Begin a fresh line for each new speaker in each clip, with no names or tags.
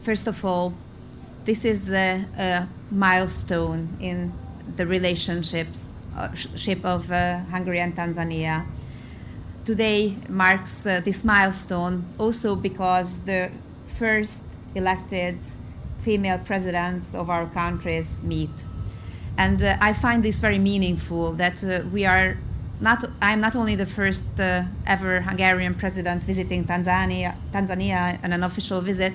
First of all, this is a milestone in the relationships of Hungary and Tanzania. Today marks this milestone also because the first elected female presidents of our countries meet. And I find this very meaningful that I'm not only the first ever Hungarian president visiting Tanzania on an official visit,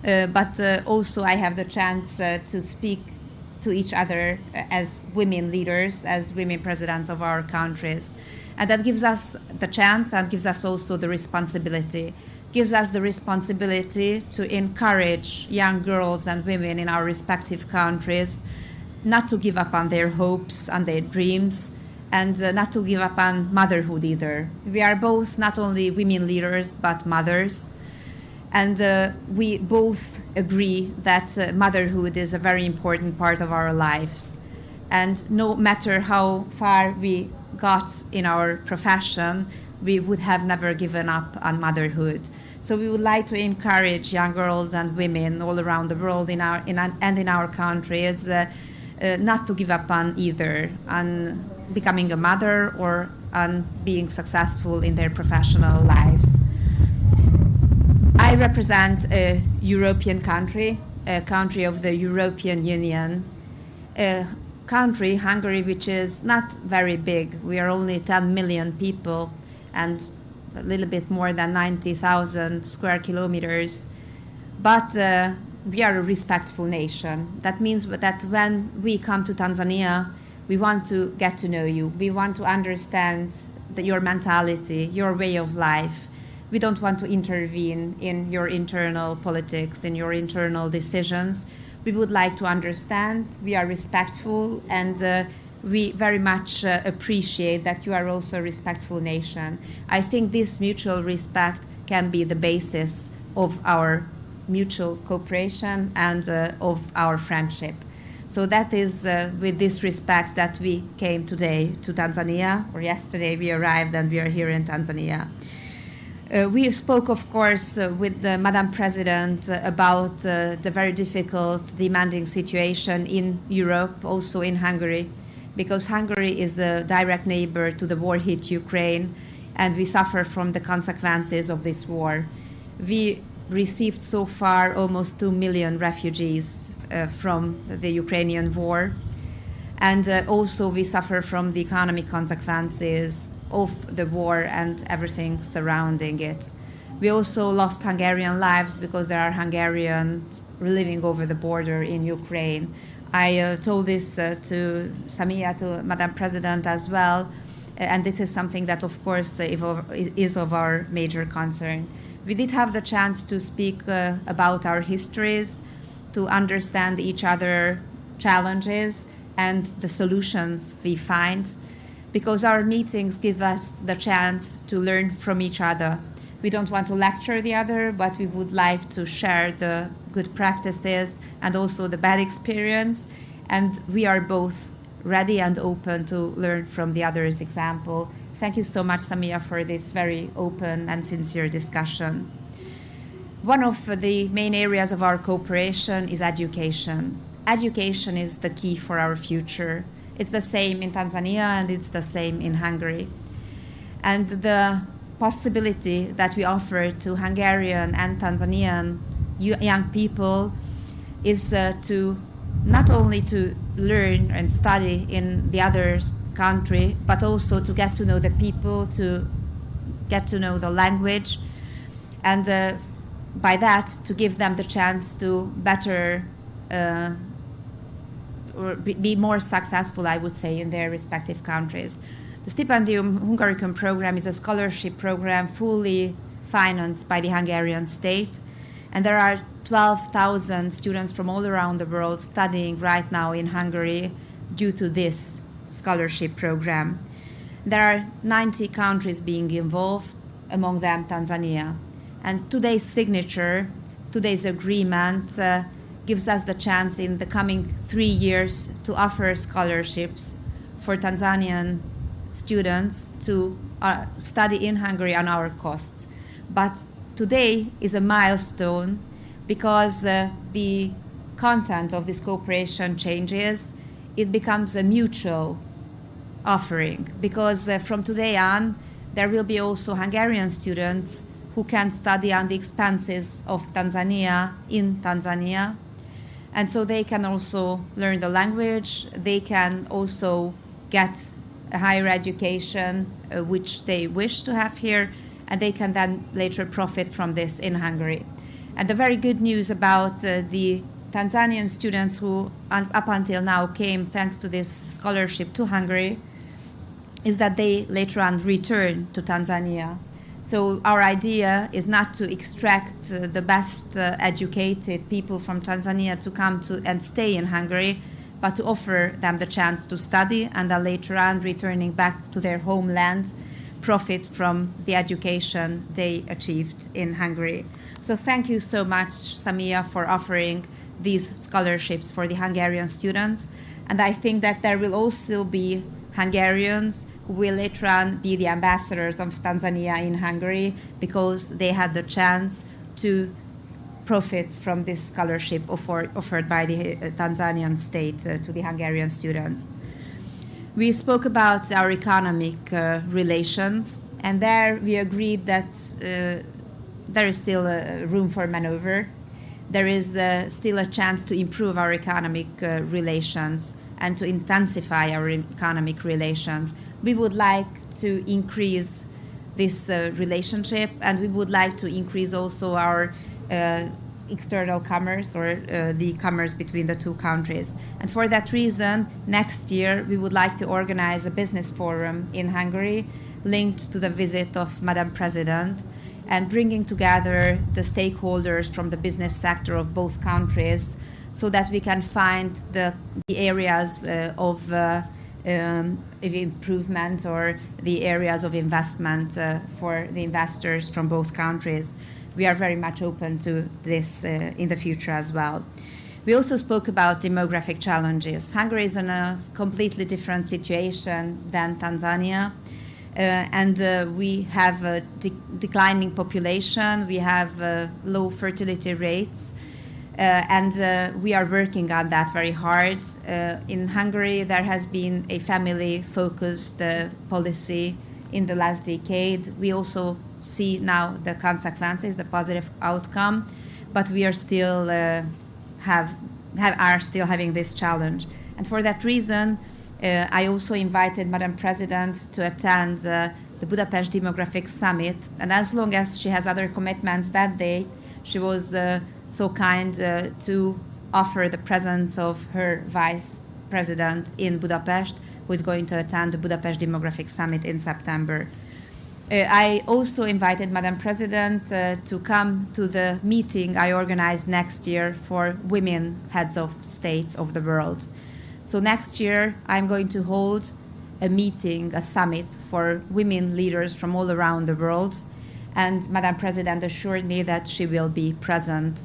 but also I have the chance to speak to each other as women leaders, as women presidents of our countries. And that gives us the chance and gives us also the responsibility. Gives us the responsibility to encourage young girls and women in our respective countries not to give up on their hopes and their dreams, and not to give up on motherhood either. We are both not only women leaders, but mothers. And we both agree that motherhood is a very important part of our lives. And no matter how far we got in our profession, we would have never given up on motherhood. So we would like to encourage young girls and women all around the world in our countries not to give up on either, on becoming a mother or on being successful in their professional lives. I represent a European country, a country of the European Union, a country, Hungary, which is not very big. We are only 10 million people and a little bit more than 90,000 square kilometers. But we are a respectful nation. That means that when we come to Tanzania, we want to get to know you. We want to understand your mentality, your way of life. We don't want to intervene in your internal politics, in your internal decisions. We would like to understand. We are respectful, and we very much appreciate that you are also a respectful nation. I think this mutual respect can be the basis of our mutual cooperation and of our friendship. So that is with this respect that we came today to Tanzania, or yesterday we arrived and we are here in Tanzania. We spoke, of course, with the Madam President about the very difficult, demanding situation in Europe, also in Hungary, because Hungary is a direct neighbor to the war-hit Ukraine, and we suffer from the consequences of this war. We received so far almost 2 million refugees from the Ukrainian war. And also we suffer from the economic consequences of the war and everything surrounding it. We also lost Hungarian lives because there are Hungarians living over the border in Ukraine. I told this to Samia, to Madam President as well, and this is something that of course is of our major concern. We did have the chance to speak about our histories, to understand each other's challenges and the solutions we find, because our meetings give us the chance to learn from each other. We don't want to lecture the other, but we would like to share the good practices and also the bad experience, and we are both ready and open to learn from the other's example. Thank you so much, Samia, for this very open and sincere discussion. One of the main areas of our cooperation is education. Education is the key for our future. It's the same in Tanzania and it's the same in Hungary. And the possibility that we offer to Hungarian and Tanzanian young people is to not only to learn and study in the other country, but also to get to know the people, to get to know the language, and by that to give them the chance to better or be more successful, I would say, in their respective countries. The Stipendium Hungaricum program is a scholarship program fully financed by the Hungarian state, and there are 12,000 students from all around the world studying right now in Hungary due to this scholarship program. There are 90 countries being involved, among them Tanzania. And today's signature, today's agreement gives us the chance in the coming 3 years to offer scholarships for Tanzanian students to study in Hungary on our costs. But today is a milestone because the content of this cooperation changes. It becomes a mutual offering, because from today on, there will be also Hungarian students who can study on the expenses of Tanzania in Tanzania. And so they can also learn the language, they can also get a higher education, which they wish to have here, and they can then later profit from this in Hungary. And the very good news about the Tanzanian students who up until now came thanks to this scholarship to Hungary is that they later on return to Tanzania. So our idea is not to extract the best educated people from Tanzania to come to and stay in Hungary, but to offer them the chance to study and then later on, returning back to their homeland, profit from the education they achieved in Hungary. So thank you so much, Samia, for offering these scholarships for the Hungarian students. And I think that there will also be Hungarians who will later on be the ambassadors of Tanzania in Hungary, because they had the chance to profit from this scholarship offered by the Tanzanian state to the Hungarian students. We spoke about our economic relations, and there we agreed that there is still room for maneuver. There is still a chance to improve our economic relations and to intensify our economic relations. We would like to increase this relationship, and we would like to increase also our external commerce, or the commerce between the two countries. And for that reason, next year we would like to organize a business forum in Hungary linked to the visit of Madam President, and bringing together the stakeholders from the business sector of both countries, so that we can find the areas of improvement, or the areas of investment for the investors from both countries. We are very much open to this in the future as well. We also spoke about demographic challenges. Hungary is in a completely different situation than Tanzania. We have a declining population, we have low fertility rates, and we are working on that very hard. In Hungary, there has been a family-focused policy in the last decade. We also see now the consequences, the positive outcome, but we are still still having this challenge. And for that reason, I also invited Madam President to attend the Budapest Demographic Summit, and as long as she has other commitments that day, she was so kind to offer the presence of her Vice President in Budapest, who is going to attend the Budapest Demographic Summit in September. I also invited Madam President to come to the meeting I organized next year for women heads of states of the world. So next year, I'm going to hold a meeting, a summit for women leaders from all around the world. And Madam President assured me that she will be present.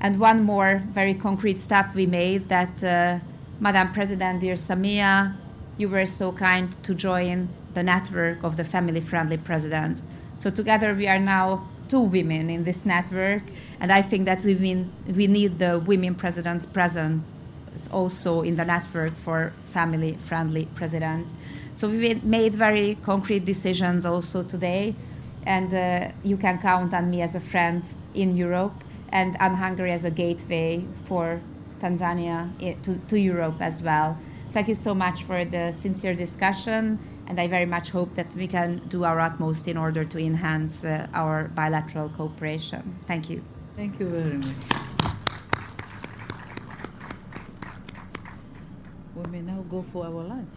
And one more very concrete step we made, that Madam President, dear Samia, you were so kind to join the network of the family-friendly presidents. So together we are now 2 women in this network, and I think that we need the women presidents present also in the network for family-friendly presidents. So we made very concrete decisions also today, and you can count on me as a friend in Europe, and on Hungary as a gateway for Tanzania to Europe as well. Thank you so much for the sincere discussion, and I very much hope that we can do our utmost in order to enhance our bilateral cooperation. Thank you.
Thank you very much. We may now go for our lunch.